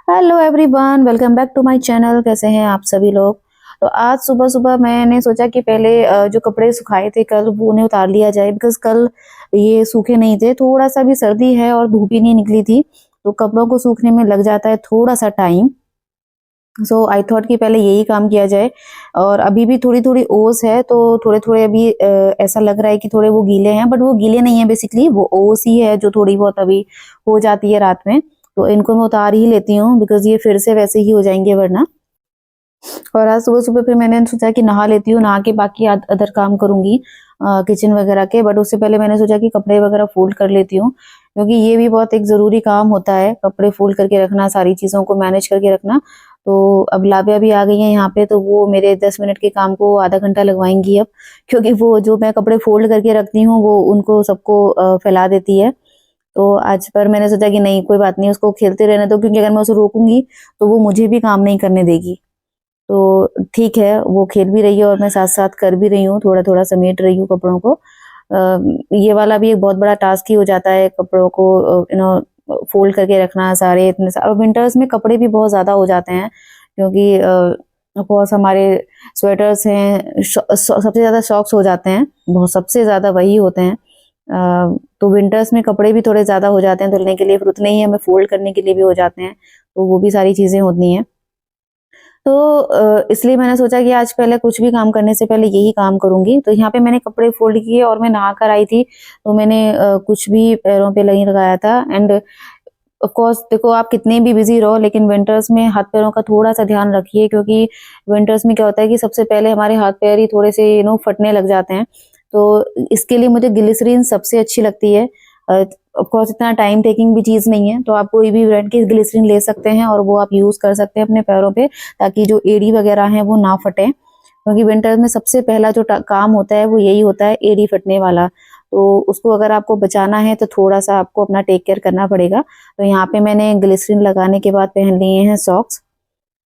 Hello everyone, welcome back to my channel. कैसे हैं आप सभी लोग। तो आज सुबह सुबह मैंने सोचा कि पहले जो कपड़े सुखाए थे कल वो उन्हें उतार लिया जाए, बिकॉज कल ये सूखे नहीं थे। थोड़ा सा भी सर्दी है और धूप ही नहीं निकली थी, तो कपड़ों को सूखने में लग जाता है थोड़ा सा टाइम। सो आई थॉट कि पहले यही काम किया जाए। और अभी भी थोड़ी थोड़ी ओस है, तो थोड़े थोड़े अभी ऐसा लग रहा है कि थोड़े वो गीले हैं, बट वो गीले नहीं है, बेसिकली वो ओस ही है जो थोड़ी बहुत अभी हो जाती है रात में। तो इनको मैं उतार ही लेती हूँ, बिकॉज ये फिर से वैसे ही हो जाएंगे वरना। और आज सुबह सुबह फिर मैंने सोचा कि नहा लेती हूँ, नहा के बाकी अदर काम करूंगी किचन वगैरह के। बट उससे पहले मैंने सोचा कि कपड़े वगैरह फोल्ड कर लेती हूँ, क्योंकि ये भी बहुत एक जरूरी काम होता है, कपड़े फोल्ड करके रखना, सारी चीजों को मैनेज करके रखना। तो अब लाव्या भी आ गई है यहाँ पे, तो वो मेरे 10 मिनट के काम को आधा घंटा लगवाएंगी अब, क्योंकि वो जो मैं कपड़े फोल्ड करके रखती हूँ वो उनको सबको फैला देती है। तो आज पर मैंने सोचा कि नहीं, कोई बात नहीं, उसको खेलते रहने दो, क्योंकि अगर मैं उसे रोकूंगी तो वो मुझे भी काम नहीं करने देगी। तो ठीक है, वो खेल भी रही है और मैं साथ साथ कर भी रही हूँ, थोड़ा थोड़ा समेट रही हूँ कपड़ों को। ये वाला भी एक बहुत बड़ा टास्क ही हो जाता है, कपड़ों को फोल्ड करके रखना सारे इतने सारे। और विंटर्स में कपड़े भी बहुत ज्यादा हो जाते हैं, क्योंकि बहुत हमारे स्वेटर्स हैं, सबसे ज्यादा सॉक्स हो जाते हैं, बहुत सबसे ज्यादा वही होते हैं। तो विंटर्स में कपड़े भी थोड़े ज्यादा हो जाते हैं धुलने के लिए, फिर उतने ही हमें फोल्ड करने के लिए भी हो जाते हैं, तो वो भी सारी चीजें होती हैं। तो इसलिए मैंने सोचा कि आज पहले कुछ भी काम करने से पहले यही काम करूंगी। तो यहाँ पे मैंने कपड़े फोल्ड किए और मैं नहा कर आई थी, तो मैंने कुछ भी पैरों पे नहीं लगाया था। एंड ऑफ कोर्स देखो, आप कितने भी बिजी रहो, लेकिन विंटर्स में हाथ पैरों का थोड़ा सा ध्यान रखिए, क्योंकि विंटर्स में क्या होता है कि सबसे पहले हमारे हाथ पैर ही थोड़े से फटने लग जाते हैं। तो इसके लिए मुझे ग्लिसरीन सबसे अच्छी लगती है। ऑफ कोर्स इतना टाइम टेकिंग भी चीज नहीं है, तो आप कोई भी ब्रांड की ग्लिसरीन ले सकते हैं और वो आप यूज कर सकते हैं अपने पैरों पे, ताकि जो एड़ी वगैरह है वो ना फटे, क्योंकि विंटर में सबसे पहला जो काम होता है वो यही होता है, एड़ी फटने वाला। तो उसको अगर आपको बचाना है तो थोड़ा सा आपको अपना टेक केयर करना पड़ेगा। तो यहाँ पे मैंने ग्लिसरीन लगाने के बाद पहन लिए हैं सॉक्स।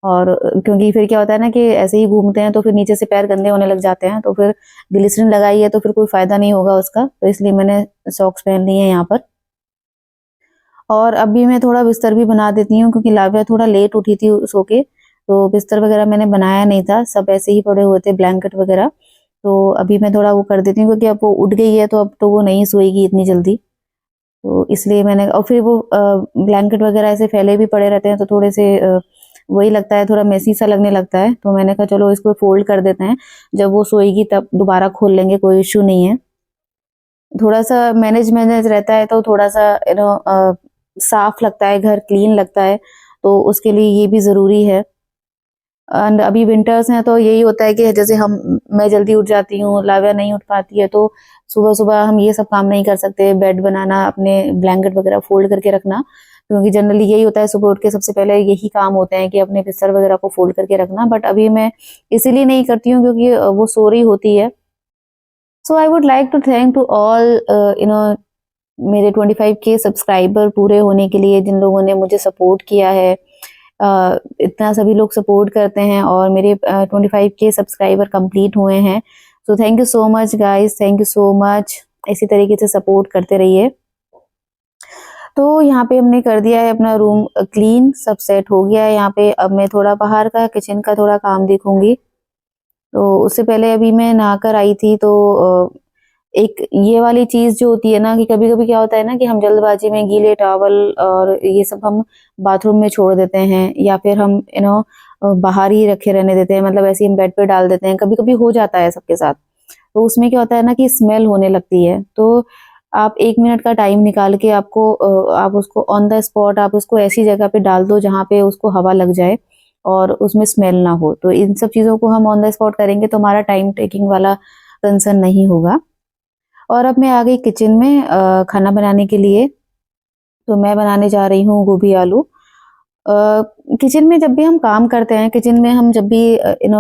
और क्योंकि फिर क्या होता है ना कि ऐसे ही घूमते हैं तो फिर नीचे से पैर गंदे होने लग जाते हैं, तो फिर ग्लिसरीन लगाई है तो फिर कोई फायदा नहीं होगा उसका, तो इसलिए मैंने सॉक्स पहन लिए हैं यहाँ पर। और अभी मैं थोड़ा बिस्तर भी बना देती हूँ, क्योंकि लाव्या थोड़ा लेट उठी थी सो के, तो बिस्तर वगैरह मैंने बनाया नहीं था, सब ऐसे ही पड़े हुए थे ब्लैंकेट वगैरह। तो अभी मैं थोड़ा वो कर देती हूँ, क्योंकि अब वो उठ गई है तो अब तो वो नहीं सोएगी इतनी जल्दी। तो इसलिए मैंने, और फिर वो ब्लैंकेट वगैरह ऐसे फैले भी पड़े रहते हैं, तो थोड़े से वही लगता है, थोड़ा मेसी सा लगने लगता है। तो मैंने कहा चलो इसको फोल्ड कर देते हैं, जब वो सोएगी तब दोबारा खोल लेंगे, कोई इश्यू नहीं है। थोड़ा सा मैनेज मैनेज रहता है तो थोड़ा सा साफ लगता है, घर क्लीन लगता है, तो उसके लिए ये भी जरूरी है। एंड अभी विंटर्स हैं तो यही होता है कि जैसे मैं जल्दी उठ जाती हूँ, लाव्या नहीं उठ पाती है, तो सुबह सुबह हम ये सब काम नहीं कर सकते, बेड बनाना, अपने ब्लैंकेट वगैरह फोल्ड करके रखना, क्योंकि जनरली यही होता है, सुबह उठ के सबसे पहले यही काम होते हैं कि अपने बिस्तर वगैरह को फोल्ड करके रखना। बट अभी मैं इसीलिए नहीं करती हूँ क्योंकि वो सो रही होती है। So I would like to thank to all you know मेरे 25K सब्सक्राइबर पूरे होने के लिए, जिन लोगों ने मुझे सपोर्ट किया है। इतना सभी लोग सपोर्ट करते हैं और मेरे 25K सब्सक्राइबर कंप्लीट हुए हैं। So thank you so much guys, thank you so much, इसी तरीके से सपोर्ट करते रहिए। तो यहाँ पे हमने कर दिया है अपना रूम क्लीन, सब सेट हो गया है यहाँ पे। अब मैं थोड़ा बाहर का किचन का थोड़ा काम देखूंगी। तो उससे पहले अभी मैं नहाकर आई थी, तो एक ये वाली चीज जो होती है ना, कि कभी कभी क्या होता है ना कि हम जल्दबाजी में गीले टॉवल और ये सब हम बाथरूम में छोड़ देते हैं, या फिर हम बाहर ही रखे रहने देते हैं, मतलब ऐसे ही हम बेड पे डाल देते हैं, कभी कभी हो जाता है सबके साथ। तो उसमें क्या होता है ना कि स्मेल होने लगती है। तो आप 1 मिनट का टाइम निकाल के आप उसको ऑन द स्पॉट आप उसको ऐसी जगह पे डाल दो जहाँ पे उसको हवा लग जाए और उसमें स्मेल ना हो। तो इन सब चीजों को हम ऑन द स्पॉट करेंगे तो हमारा टाइम टेकिंग वाला कंसर्न नहीं होगा। और अब मैं आ गई किचन में खाना बनाने के लिए। तो मैं बनाने जा रही हूँ गोभी आलू। किचन में जब भी हम काम करते हैं, किचन में हम जब भी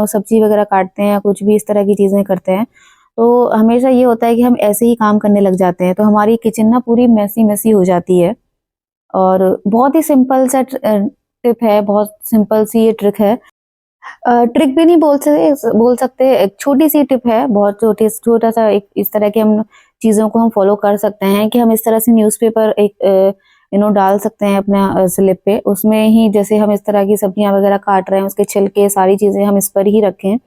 सब्जी वगैरह काटते हैं या कुछ भी इस तरह की चीजें करते हैं, तो हमेशा ये होता है कि हम ऐसे ही काम करने लग जाते हैं, तो हमारी किचन ना पूरी मैसी मैसी हो जाती है। और बहुत ही सिंपल सा टिप है, बहुत सिंपल सी ये ट्रिक है। ट्रिक भी नहीं बोल सकते, एक छोटी सी टिप है, बहुत छोटा सा एक इस तरह के हम चीजों को हम फॉलो कर सकते हैं कि हम इस तरह से न्यूज़पेपर एक डाल सकते हैं अपना स्लिप पे। उसमें ही जैसे हम इस तरह की सब्जियां वगैरह काट रहे हैं, उसके छिलके सारी चीज़ें हम इस पर ही रखें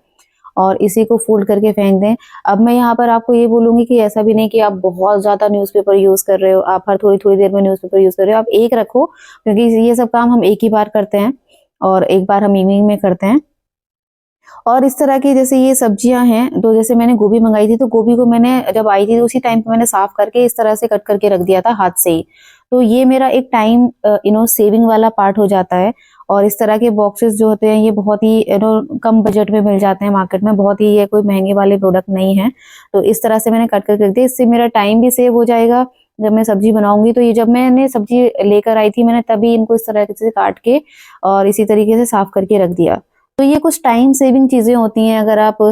और इसी को फोल्ड करके फेंक दें। अब मैं यहाँ पर आपको ये बोलूँगी कि ऐसा भी नहीं कि आप बहुत ज़्यादा न्यूज़पेपर यूज़ कर रहे हो, आप हर थोड़ी-थोड़ी देर में न्यूज़पेपर यूज़ कर रहे हो, आप एक रखो, क्योंकि ये सब काम हम एक ही बार करते हैं और एक बार हम इवनिंग में करते हैं। और इस तरह की जैसे ये सब्जियां हैं, तो जैसे मैंने गोभी मंगाई थी, तो गोभी को मैंने जब आई थी तो उसी टाइम पे मैंने साफ करके इस तरह से कट करके रख दिया था हाथ से ही। तो ये मेरा एक टाइम सेविंग वाला पार्ट हो जाता है। और इस तरह के बॉक्सेस जो होते हैं ये बहुत ही कम बजट में मिल जाते हैं मार्केट में, बहुत ही ये कोई महंगे वाले प्रोडक्ट नहीं है। तो इस तरह से मैंने कट करके रख दिया, इससे मेरा टाइम भी सेव हो जाएगा जब मैं सब्जी बनाऊंगी। तो ये जब मैंने सब्जी लेकर आई थी, मैंने तभी इनको इस तरह से काट के और इसी तरीके से साफ करके रख दिया। तो ये कुछ टाइम सेविंग चीजें होती हैं। अगर आप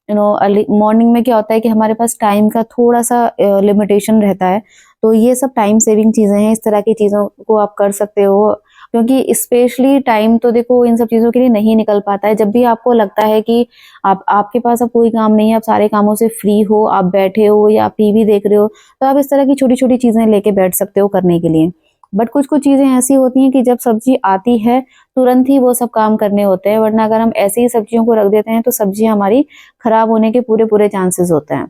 अर्ली मॉर्निंग में क्या होता है कि हमारे पास टाइम का थोड़ा सा लिमिटेशन रहता है, तो ये सब टाइम सेविंग चीजें हैं। इस तरह की चीजों को आप कर सकते हो, क्योंकि स्पेशली टाइम तो देखो इन सब चीजों के लिए नहीं निकल पाता है। जब भी आपको लगता है कि आपके पास अब कोई काम नहीं है, आप सारे कामों से फ्री हो, आप बैठे हो या आप टीवी देख रहे हो, तो आप इस तरह की छोटी छोटी चीजें लेके बैठ सकते हो करने के लिए। बट कुछ कुछ चीजें ऐसी होती हैं कि जब सब्जी आती है तुरंत ही वो सब काम करने होते हैं, वरना अगर हम ऐसे ही सब्जियों को रख देते हैं तो सब्जियां हमारी खराब होने के पूरे पूरे चांसेस होते हैं।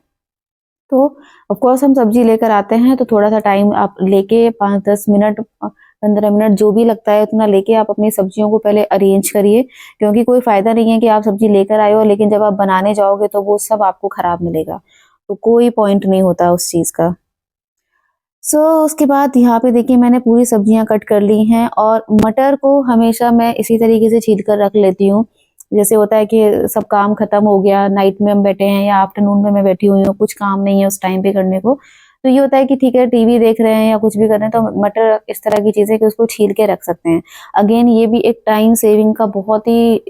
तो ऑफ कोर्स हम सब्जी लेकर आते हैं तो थोड़ा सा टाइम आप लेके 5-10 मिनट 15 मिनट जो भी लगता है उतना लेके आप अपनी सब्जियों को पहले अरेंज करिए, क्योंकि कोई फायदा नहीं है कि आप सब्जी लेकर आए हो लेकिन जब आप बनाने जाओगे तो वो सब आपको खराब मिलेगा। तो कोई पॉइंट नहीं होता उस चीज का। उसके बाद यहाँ पे देखिए मैंने पूरी सब्जियां कट कर ली हैं और मटर को हमेशा मैं इसी तरीके से छील कर रख लेती हूँ। जैसे होता है कि सब काम खत्म हो गया, नाइट में हम बैठे हैं या आफ्टरनून में मैं बैठी हुई हूँ, कुछ काम नहीं है उस टाइम पे करने को, तो ये होता है कि ठीक है टीवी देख रहे हैं या कुछ भी कर रहे हैं तो मटर इस तरह की चीजें कि उसको छील के रख सकते हैं। अगेन ये भी एक टाइम सेविंग का बहुत ही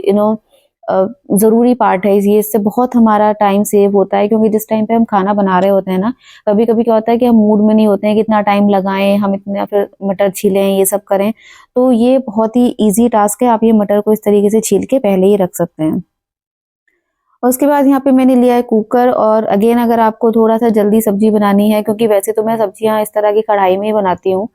ज़रूरी पार्ट है ये। इससे बहुत हमारा टाइम सेव होता है, क्योंकि जिस टाइम पे हम खाना बना रहे होते हैं ना, कभी-कभी क्या होता है कि हम मूड में नहीं होते हैं कि इतना टाइम लगाएँ, हम इतना फिर मटर छीलें, ये सब करें। तो ये बहुत ही ईज़ी टास्क है, आप ये मटर को इस तरीके से छील के पहले ही रख सकते हैं। और उसके बाद यहाँ पे मैंने लिया है कुकर, और अगेन अगर आपको थोड़ा-सा जल्दी सब्ज़ी बनानी है, क्योंकि वैसे तो मैं सब्ज़ियाँ इस तरह की कढ़ाई में ही बनाती हूँ,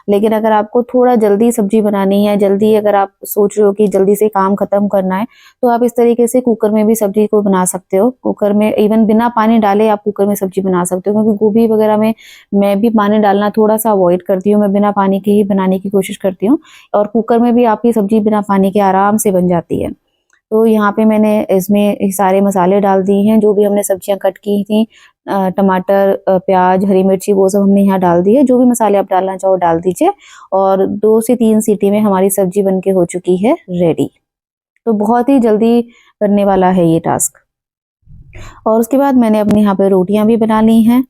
लेकिन अगर आपको थोड़ा जल्दी सब्ज़ी बनानी है, जल्दी अगर आप सोच रहे हो कि जल्दी से काम ख़त्म करना है, तो आप इस तरीके से कुकर में भी सब्ज़ी को बना सकते हो। कुकर में इवन बिना पानी डाले आप कुकर में सब्ज़ी बना सकते हो, क्योंकि गोभी वग़ैरह में मैं भी पानी डालना थोड़ा-सा अवॉइड करती हूँ, मैं बिना पानी के ही बनाने की कोशिश करती हूँ और कुकर में भी आपकी सब्ज़ी बिना पानी के आराम से बन जाती है। तो यहाँ पे मैंने इसमें सारे मसाले डाल दिए हैं, जो भी हमने सब्जियाँ कट की थी, टमाटर, प्याज, हरी मिर्ची, वो सब हमने यहाँ डाल दिए। जो भी मसाले आप डालना चाहो डाल दीजिए और 2 से 3 सीटी में हमारी सब्जी बनके हो चुकी है रेडी। तो बहुत ही जल्दी करने वाला है ये टास्क। और उसके बाद मैंने अपने यहाँ पे रोटियाँ भी बना ली हैं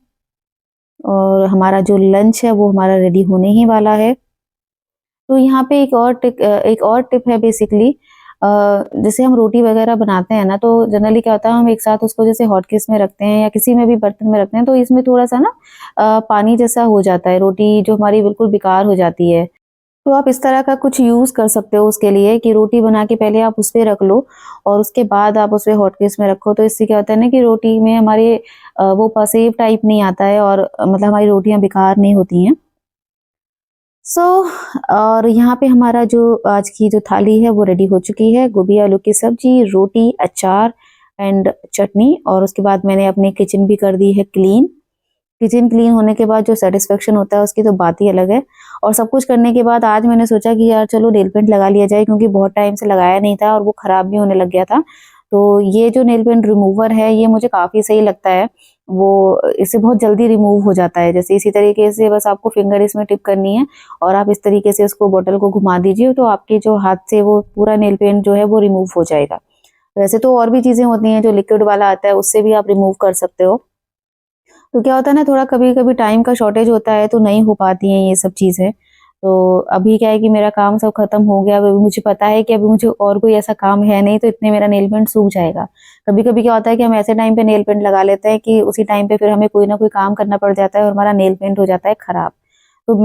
और हमारा जो लंच है वो हमारा रेडी होने ही वाला है। तो यहाँ पे एक और टिप है बेसिकली। जैसे हम रोटी वगैरह बनाते हैं ना, तो जनरली क्या होता है हम एक साथ उसको जैसे हॉटकेस में रखते हैं या किसी में भी बर्तन में रखते हैं, तो इसमें थोड़ा-सा ना पानी जैसा हो जाता है, रोटी जो हमारी बिल्कुल बेकार हो जाती है। तो आप इस तरह का कुछ यूज़ कर सकते हो उसके लिए कि रोटी बना के पहले आप उस पे रख लो और उसके बाद आप उसे हॉटकेस में रखो। तो इससे क्या होता है ना कि रोटी में हमारे वो पसेव टाइप नहीं आता है और मतलब हमारी रोटियाँ बेकार नहीं होती हैं। सो और यहाँ पे हमारा जो आज की जो थाली है वो रेडी हो चुकी है। गोभी आलू की सब्जी, रोटी, अचार एंड चटनी। और उसके बाद मैंने अपनी किचन भी कर दी है क्लीन। किचन क्लीन होने के बाद जो सेटिस्फेक्शन होता है उसकी तो बात ही अलग है। और सब कुछ करने के बाद आज मैंने सोचा कि यार चलो नेल पेंट लगा लिया जाए, क्योंकि बहुत टाइम से लगाया नहीं था और वो खराब भी होने लग गया था। तो ये जो नेल पेंट रिमूवर है ये मुझे काफ़ी सही लगता है। वो इससे बहुत जल्दी रिमूव हो जाता है। जैसे इसी तरीके से बस आपको फिंगर इसमें टिप करनी है और आप इस तरीके से उसको बॉटल को घुमा दीजिए, तो आपके जो हाथ से वो पूरा नेल पेंट जो है वो रिमूव हो जाएगा। वैसे तो और भी चीज़ें होती हैं, जो लिक्विड वाला आता है उससे भी आप रिमूव कर सकते हो। तो क्या होता है ना, थोड़ा कभी-कभी टाइम का शॉर्टेज होता है तो नहीं हो पाती हैं ये सब चीज़ें। तो अभी क्या है कि मेरा काम सब खत्म हो गया, अभी मुझे पता है कि अभी मुझे और कोई ऐसा काम है नहीं, तो इतने मेरा नेल पेंट सूख जाएगा। कभी-कभी क्या होता है कि हम ऐसे टाइम पे नेल पेंट लगा लेते हैं कि उसी टाइम पे फिर हमें कोई ना कोई काम करना पड़ जाता है और हमारा नेल पेंट हो जाता है खराब। तो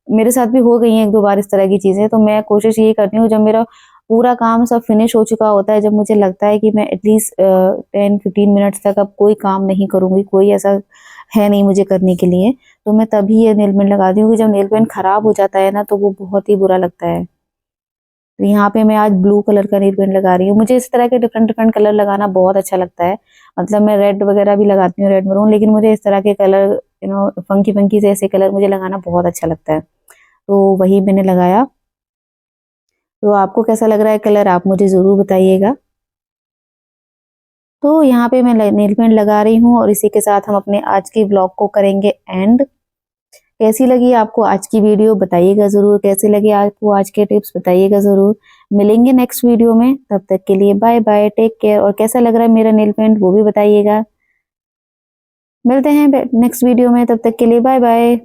मेरे साथ भी हो गई हैं 1-2 बार इस तरह की चीज़ें, तो मैं कोशिश यही करती हूँ जब मेरा पूरा काम सब फिनिश हो चुका होता है, जब मुझे लगता है कि मैं एटलीस्ट 10-15 मिनट्स तक अब कोई काम नहीं करूँगी, कोई ऐसा है नहीं मुझे करने के लिए, तो मैं तभी ये नेल पेंट लगाती हूँ कि जब नेल पेंट खराब हो जाता है ना, तो वो बहुत ही बुरा लगता है। तो यहाँ पे मैं आज ब्लू कलर का नेल पेंट लगा रही हूँ। मुझे इस तरह के डिफरेंट डिफरेंट कलर लगाना बहुत अच्छा लगता है। मतलब मैं रेड वगैरह भी लगाती हूँ, रेड मरून, लेकिन मुझे इस तरह के कलर फंकी फंकी से ऐसे कलर मुझे लगाना बहुत अच्छा लगता है। तो वही मैंने लगाया। तो आपको कैसा लग रहा है कलर, आप मुझे ज़रूर बताइएगा। तो यहाँ पे मैं नेल पेंट लगा रही हूँ और इसी के साथ हम अपने आज की व्लॉग को करेंगे एंड। कैसी लगी आपको आज की वीडियो बताइएगा ज़रूर, कैसे लगे आपको आज के टिप्स बताइएगा ज़रूर। मिलेंगे नेक्स्ट वीडियो में, तब तक के लिए बाय बाय, टेक केयर। और कैसा लग रहा है मेरा नेल पेंट वो भी बताइएगा। मिलते हैं नेक्स्ट वीडियो में, तब तक के लिए बाय बाय।